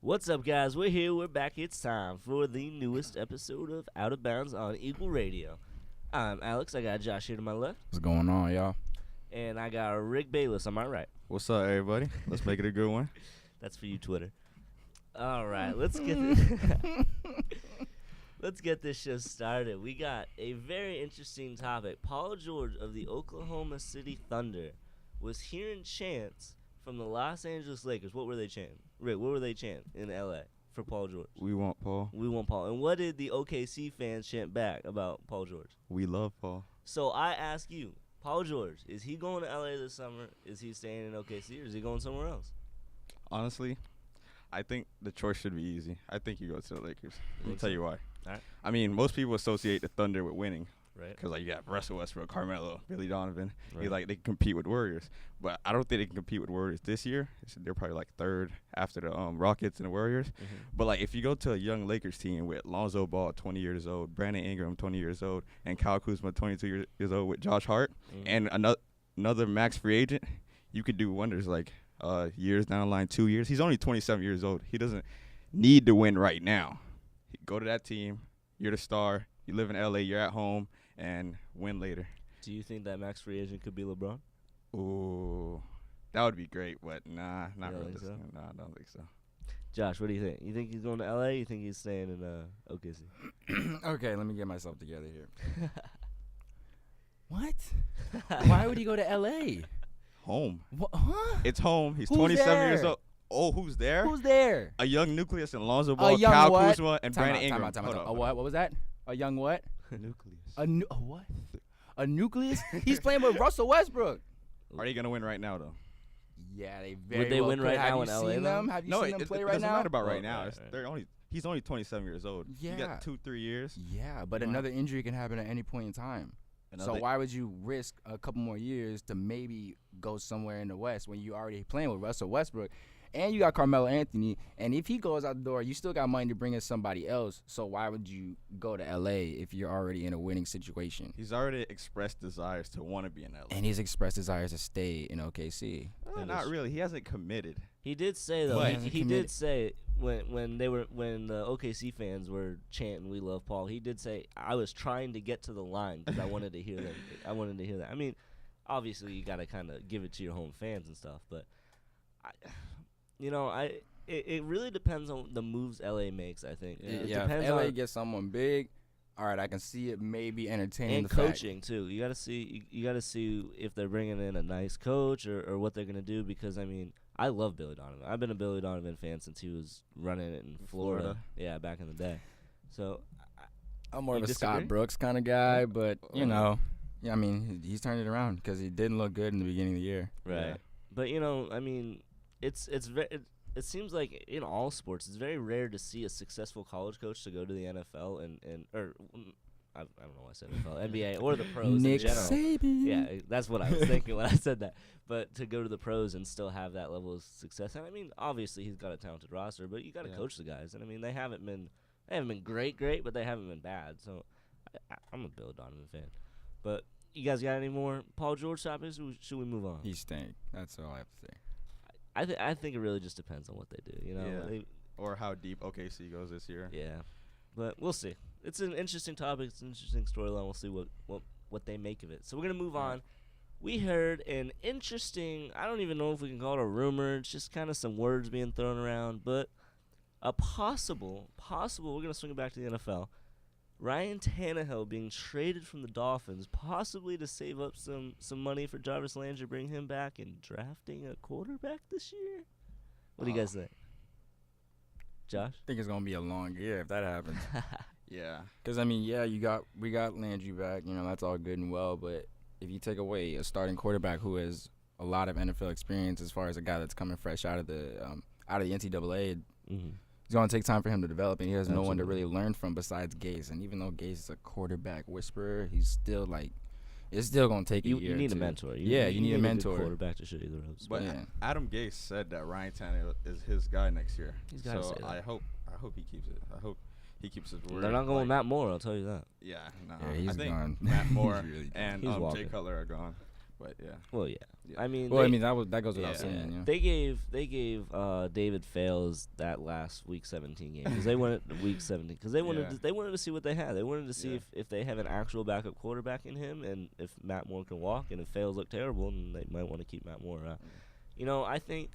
What's up, guys? We're here. We're back. It's time for the newest episode of Out of Bounds on Eagle Radio. I'm Alex. I got Josh here to my left. What's going on, y'all? And I got Rick Bayless on my right. What's up, everybody? Let's make it a good one. That's for you, Twitter. All right, let's get this show started. We got a very interesting topic. Paul George of the Oklahoma City Thunder was hearing chants from the Los Angeles Lakers. What were they chanting? Rick, what were they chanting in L.A. for Paul George? We want Paul. We want Paul. And what did the OKC fans chant back about Paul George? We love Paul. So I ask you, Paul George, is he going to L.A. this summer? Is he staying in OKC, or is he going somewhere else? Honestly, I think the choice should be easy. I think you go to the Lakers. I'll tell so? you why. All right. I mean, most people associate the Thunder with winning. Right. Because, like, you got Russell Westbrook, Carmelo, Billy Donovan. Right. They can compete with Warriors. But I don't think they can compete with Warriors this year. They're probably, like, third after the Rockets and the Warriors. Mm-hmm. But, like, if you go to a young Lakers team with Lonzo Ball, 20 years old, Brandon Ingram, 20 years old, and Kyle Kuzma, 22 years old, with Josh Hart, and another max free agent, you could do wonders, like, years down the line, 2 years. He's only 27 years old. He doesn't need to win right now. Go to that team. You're the star. You live in L.A. You're at home. And win later. Do you think that max free agent could be LeBron? Ooh, that would be great, but not really. So? No, I don't think so. Josh, what do you think? You think he's going to L.A.? You think he's staying in OKC? Okay, let me get myself together here. What? Why would he go to L.A.? Home. Huh? It's home. He's Who's 27 there? years old. Oh, who's there? Who's there? A young nucleus and Lonzo Ball, young Kyle what? Kuzma, and Brandon Ingram. Time out. A what? What was that? A young what? Nucleus. A what? A nucleus? He's playing with Russell Westbrook. Are they gonna win right now, though? Yeah, they very Would they well win could. right Have now you in LA, seen though? them? Have you seen them play it right doesn't now? matter about right now. Right. He's only 27 years old. Yeah. You got 2-3 years. Yeah, but another injury can happen at any point in time. So why would you risk a couple more years to maybe go somewhere in the West when you already playing with Russell Westbrook? And you got Carmelo Anthony, and if he goes out the door, you still got money to bring in somebody else. So why would you go to L.A. if you're already in a winning situation? He's already expressed desires to want to be in LA. And he's expressed desires to stay in OKC. Not really. He hasn't committed. He did say though. But He did say when the OKC fans were chanting "We love Paul," he did say, "I was trying to get to the line because I wanted to hear that. I wanted to hear that." I mean, obviously you got to kind of give it to your home fans and stuff, but it really depends on the moves LA makes. I think. It depends if LA on gets someone big, all right, I can see it maybe entertaining and the coaching too. You got to see. You got to see if they're bringing in a nice coach or what they're gonna do. Because I mean, I love Billy Donovan. I've been a Billy Donovan fan since he was running it in Florida. Yeah, back in the day. So I'm more of a disagree? Scott Brooks kind of guy, but I mean, he's turned it around because he didn't look good in the beginning of the year. Right. Yeah. But I mean, it seems like in all sports, it's very rare to see a successful college coach to go to the NFL I don't know why I said NFL, NBA, or the pros Nick in general. Saban. Yeah, that's what I was thinking when I said that. But to go to the pros and still have that level of success, and I mean, obviously he's got a talented roster, but you got to coach the guys, and I mean, they haven't been great, but they haven't been bad. So I'm a Bill Donovan fan. But you guys got any more Paul George topics? Or should we move on? He stank. That's all I have to say. I think it really just depends on what they do. Yeah. Or how deep OKC goes this year. Yeah, but we'll see. It's an interesting topic. It's an interesting storyline. We'll see what they make of it. So we're gonna move on. We heard an interesting. I don't even know if we can call it a rumor. It's just kind of some words being thrown around, but a possible. We're gonna swing it back to the NFL. Ryan Tannehill being traded from the Dolphins, possibly to save up some money for Jarvis Landry, bring him back, and drafting a quarterback this year. What do you guys think? Josh? I think it's gonna be a long year if that happens. Yeah. Because we got Landry back. That's all good and well. But if you take away a starting quarterback who has a lot of NFL experience, as far as a guy that's coming fresh out of the NCAA, it's going to take time for him to develop, and he has no one to really learn from besides Gase. And even though Gase is a quarterback whisperer, he's still it's still going to take a year. You need a mentor. You need a mentor. Good quarterback to show you the ropes. But Adam Gase said that Ryan Tannehill is his guy next year. He's got to say that. I hope he keeps it. I hope he keeps his word. They're not going with Matt Moore, I'll tell you that. Yeah, no. Yeah, he's I think gone. Matt Moore He's really and He's Jay walking. Cutler are gone. But yeah. Well, yeah. Yeah. I mean, Well, I mean that goes without Yeah. saying. Yeah. They gave David Fales that last week 17 game because they went week 17 because they wanted to see what they had. They wanted to see if they have an actual backup quarterback in him and if Matt Moore can walk, and if Fales look terrible, then they might want to keep Matt Moore. You know, I think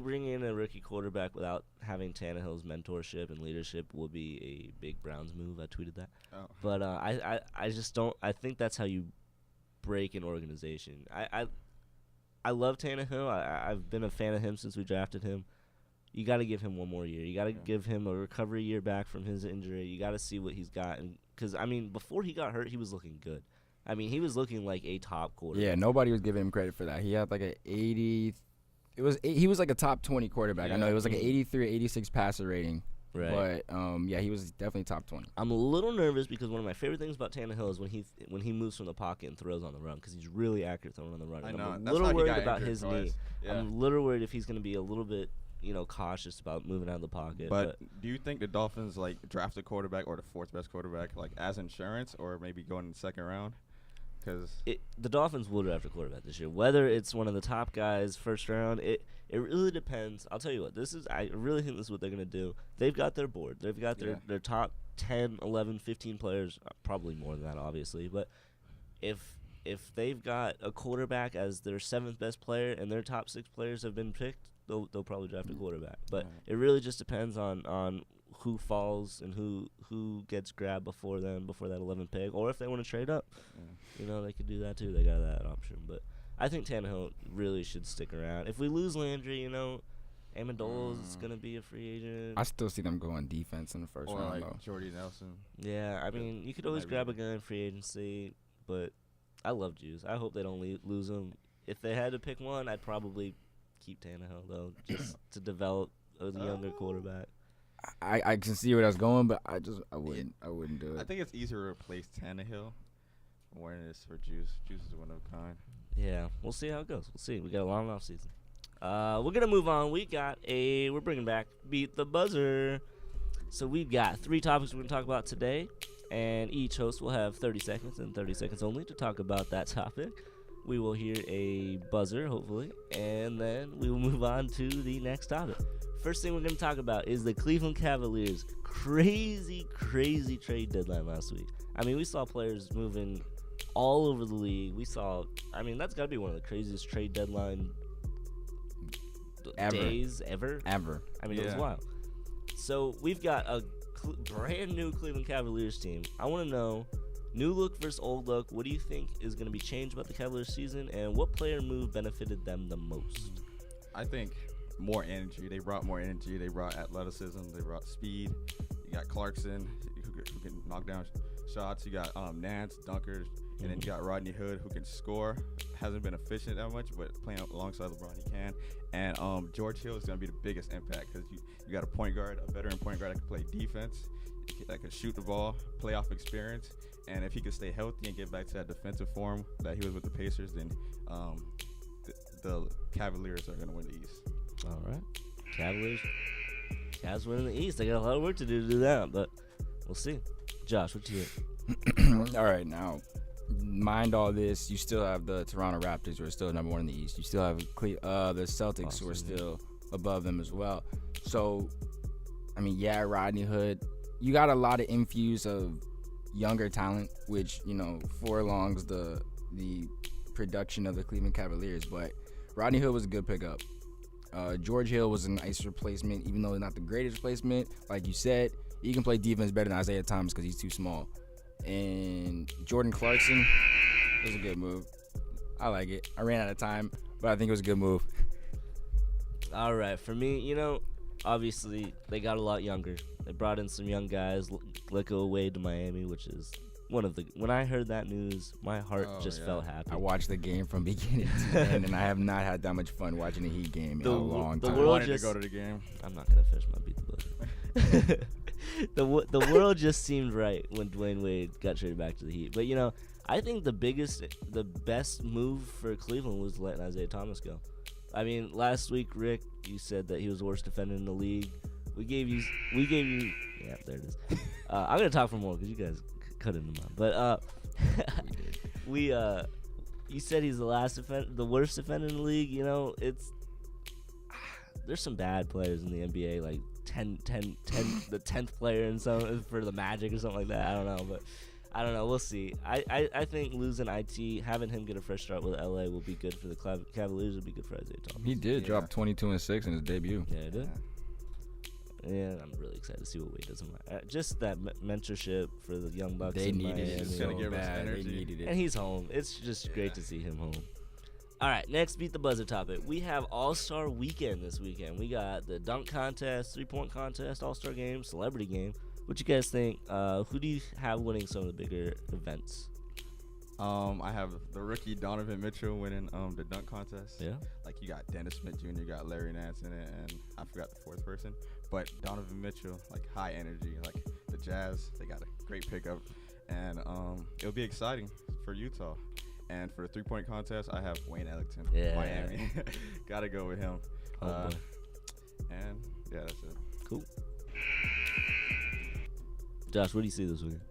bringing in a rookie quarterback without having Tannehill's mentorship and leadership will be a big Browns move. I tweeted that, but I just don't. I think that's how you break an organization. I love Tannehill. I've been a fan of him since we drafted him. You got to give him one more year. You got to give him a recovery year back from his injury. You got to see what he's got. Because, I mean, before he got hurt, he was looking good. I mean, he was looking like a top quarterback. Yeah, nobody was giving him credit for that. He had like he was like a top 20 quarterback. Yeah. I know it was like an 83, 86 passer rating. Right. But yeah, he was definitely top 20. I'm a little nervous because one of my favorite things about Tannehill is when he moves from the pocket and throws on the run because he's really accurate throwing on the run. I And know. I'm a That's little how he worried got about injured his twice. knee. Yeah. I'm a little worried if he's going to be a little bit, cautious about moving out of the pocket. But do you think the Dolphins like draft a quarterback or the fourth best quarterback like as insurance or maybe going in the second round? Because the Dolphins will draft a quarterback this year. Whether it's one of the top guys first round, it really depends. I'll tell you what, I really think this is what they're going to do. They've got their board. They've got their top 10, 11, 15 players, probably more than that, obviously. But if they've got a quarterback as their seventh best player and their top 6 players have been picked, they'll probably draft a quarterback. But it really just depends on who falls and who gets grabbed before that 11 pick, or if they want to trade up. They could do that too. They got that option. But I think Tannehill really should stick around. If we lose Landry, Amendola's going to be a free agent. I still see them going defense in the first or round, like though. Jordy Nelson. Yeah, I mean, you could always grab a guy in free agency, but I love Juice. I hope they don't lose him. If they had to pick one, I'd probably keep Tannehill, though, just to develop a younger quarterback. I can see where that's going, but I wouldn't do it. I think it's easier to replace Tannehill more than it is for Juice. Juice is one of a kind. Yeah, we'll see how it goes. We'll see. We got a long off season. We're gonna move on. We're bringing back Beat the Buzzer. So we've got 3 topics we're gonna talk about today, and each host will have 30 seconds and 30 seconds only to talk about that topic. We will hear a buzzer, hopefully, and then we will move on to the next topic. First thing we're going to talk about is the Cleveland Cavaliers' crazy trade deadline last week. I mean, we saw players moving all over the league. That's got to be one of the craziest trade deadline days ever. I mean, it was wild. So we've got a brand new Cleveland Cavaliers team. I want to know, new look versus old look, what do you think is going to be changed about the Cavaliers season, and what player move benefited them the most? I think more energy. They brought more energy. They brought athleticism. They brought speed. You got Clarkson who can knock down shots. You got Nance, dunkers, and then you got Rodney Hood who can score. Hasn't been efficient that much, but playing alongside LeBron he can. And George Hill is going to be the biggest impact because you got a point guard, a veteran point guard that can play defense, that can shoot the ball, playoff experience. And if he could stay healthy and get back to that defensive form that he was with the Pacers, then the Cavaliers are going to win the East. All right. Cavs winning the East. They got a lot of work to do that, but we'll see. Josh, what you think? All right, now, mind all this, you still have the Toronto Raptors who are still number 1 in the East. You still have the Celtics who are still above them as well. So, I mean, Rodney Hood. You got a lot of infuse of younger talent, which, forelongs the production of the Cleveland Cavaliers. But Rodney Hood was a good pickup. George Hill was a nice replacement, even though not the greatest replacement. Like you said, he can play defense better than Isaiah Thomas because he's too small. And Jordan Clarkson was a good move. I like it. I ran out of time, but I think it was a good move. All right, for me, obviously they got a lot younger. They brought in some young guys, let go away to Miami, which is when I heard that news, my heart felt happy. I watched the game from beginning to end, and I have not had that much fun watching a Heat game in a long time. I wanted to go to the game. I'm not gonna finish my Beat the Buzzer. The world just seemed right when Dwayne Wade got traded back to the Heat. But I think the best move for Cleveland was letting Isaiah Thomas go. I mean, last week, Rick, you said that he was the worst defender in the league. We gave you. Yeah, there it is. I'm gonna talk for more because you guys cut into mine. But we You said he's the worst defender in the league. You know, there's some bad players in the NBA, like 10, the 10th player in some for the Magic or something like that. I don't know, but I don't know. We'll see. I think losing IT, having him get a fresh start with LA will be good for the Cavaliers. Will be good for Isaiah Thomas. He did drop 22 and 6 in his debut. Yeah, he did. Yeah, I'm really excited to see what Wade does. Just that mentorship for the young Bucks. They needed it so bad. They needed it. And he's home. It's just great to see him home. All right, next Beat the Buzzer topic. We have All-Star Weekend this weekend. We got the dunk contest, three-point contest, All-Star game, celebrity game. What you guys think? Who do you have winning some of the bigger events? I have the rookie Donovan Mitchell winning the dunk contest. Yeah. Like, you got Dennis Smith Jr., you got Larry Nance in it, and I forgot the fourth person. But Donovan Mitchell, like, high energy. Like, the Jazz, they got a great pickup. And it'll be exciting for Utah. And for the three-point contest, I have Wayne Ellington, Miami. Got to go with him. Boy. And, yeah, that's it. Cool. Josh, what do you see this weekend?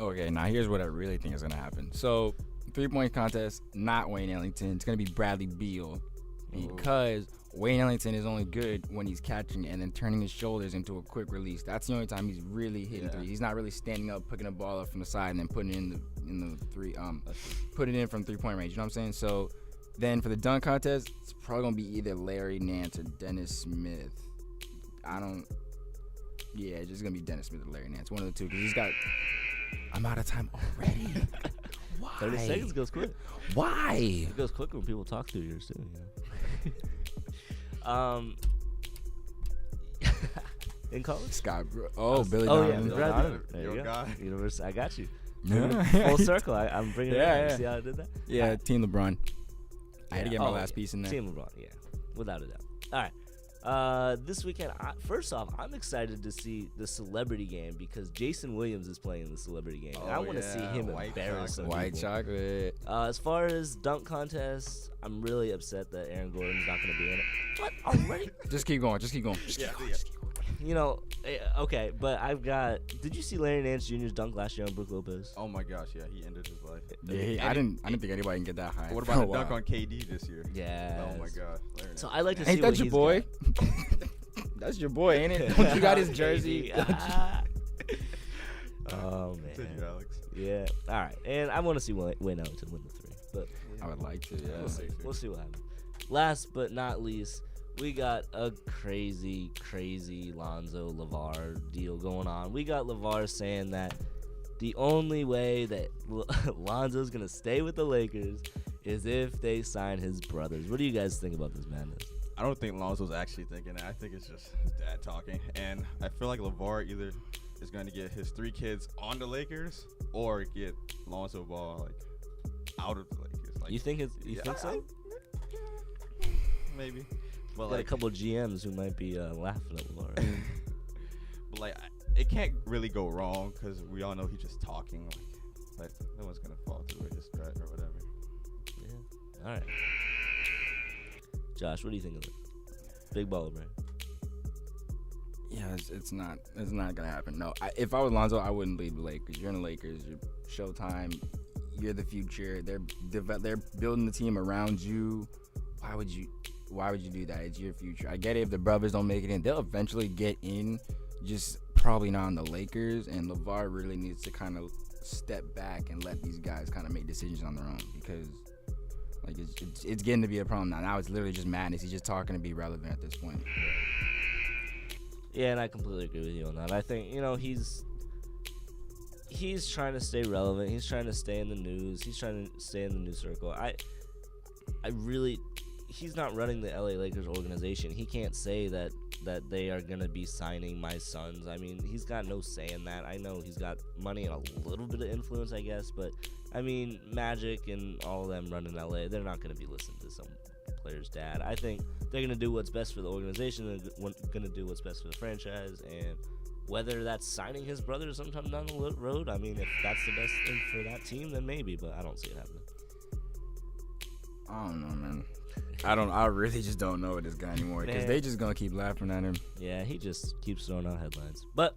Okay, now here's what I really think is going to happen. So, three-point contest, not Wayne Ellington. It's going to be Bradley Beal because Wayne Ellington is only good when he's catching and then turning his shoulders into a quick release. That's the only time he's really hitting three. He's not really standing up, picking the ball up from the side and then putting it in the three, putting it in from 3-point range. You know what I'm saying? So, then for the dunk contest, it's probably going to be either Larry Nance or Dennis Smith. Yeah, it's just going to be Dennis Smith or Larry Nance. One of the two, because he's got... I'm out of time already. Why? 30 seconds goes quick. Why? It goes quicker when people talk through yours, too. In college? Scott, Billy Oh, Donovan. yeah, Donovan. There Your you go. guy. University, I got you. Yeah. Full circle. I'm bringing it up. Yeah. You see how I did that? Yeah, Team LeBron. I had to get my last piece in there. Team LeBron, yeah. Without a doubt. All right. This weekend, first off, I'm excited to see the celebrity game because Jason Williams is playing the celebrity game. And I want to see him embarrass some White people. chocolate. As far as dunk contest, I'm really upset that Aaron Gordon's not going to be in it. What? Already? Just keep going. Just keep going. You know, okay, but I've got... Did you see Larry Nance Jr.'s dunk last year on Brook Lopez? Oh, my gosh, yeah, he ended his life. Yeah, I didn't think anybody can get that high. What about the dunk on KD this year? Yeah. Oh, my God. So I like to see Ain't what that your he's boy? got. That's your boy, ain't it? Don't you got his jersey? Oh, man. Thank you, Alex. Yeah. All right. And I want to see Wayne Ellington win the three. But I would like to, yeah. we'll see what happens. Last but not least, we got a crazy Lonzo LeVar deal going on. We got LeVar saying that the only way that Lonzo's going to stay with the Lakers is if they sign his brothers. What do you guys think about this madness? I don't think Lonzo's actually thinking that. I think it's just his dad talking. And I feel like LeVar either is going to get his 3 kids on the Lakers or get Lonzo Ball out of the Lakers. You think so? Maybe. But Got a couple of GMs who might be laughing at LeVar. But it can't really go wrong because we all know he's just talking. But no one's gonna fall through his threat or whatever. Yeah. All right. Josh, what do you think of it? Big baller, man. Yeah, it's not gonna happen. No, if I was Lonzo, I wouldn't leave the Lakers. You're in the Lakers. You're Showtime. You're the future. They're building the team around you. Why would you do that? It's your future. I get it if the brothers don't make it in. They'll eventually get in, just probably not on the Lakers. And LeVar really needs to kind of step back and let these guys kind of make decisions on their own because it's getting to be a problem now. Now it's literally just madness. He's just talking to be relevant at this point. Yeah, and I completely agree with you on that. I think, he's trying to stay relevant. He's trying to stay in the news. He's trying to stay in the news circle. He's not running the LA Lakers organization. He can't say that they are going to be signing my sons. I mean, he's got no say in that. I know he's got money and a little bit of influence, I guess, but I mean, Magic and all of them running LA, they're not going to be listening to some player's dad. I think they're going to do what's best for the organization. They're going to do what's best for the franchise, and whether that's signing his brother sometime down the road, I mean, if that's the best thing for that team, then maybe, but I don't see it happening. I don't know, man. I really just don't know with this guy anymore because they just gonna keep laughing at him. Yeah, he just keeps throwing out headlines. But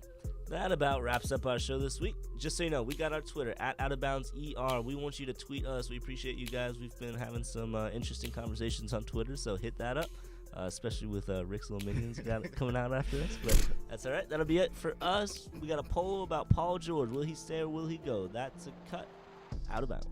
That about wraps up our show this week. Just so you know, we got our Twitter at OutofBoundsER. We want you to tweet us. We appreciate you guys. We've been having some interesting conversations on Twitter, so hit that up, especially with Rick's little minions coming out after us. But that's all right. That'll be it for us. We got a poll about Paul George. Will he stay or will he go? That's a cut. Out of bounds.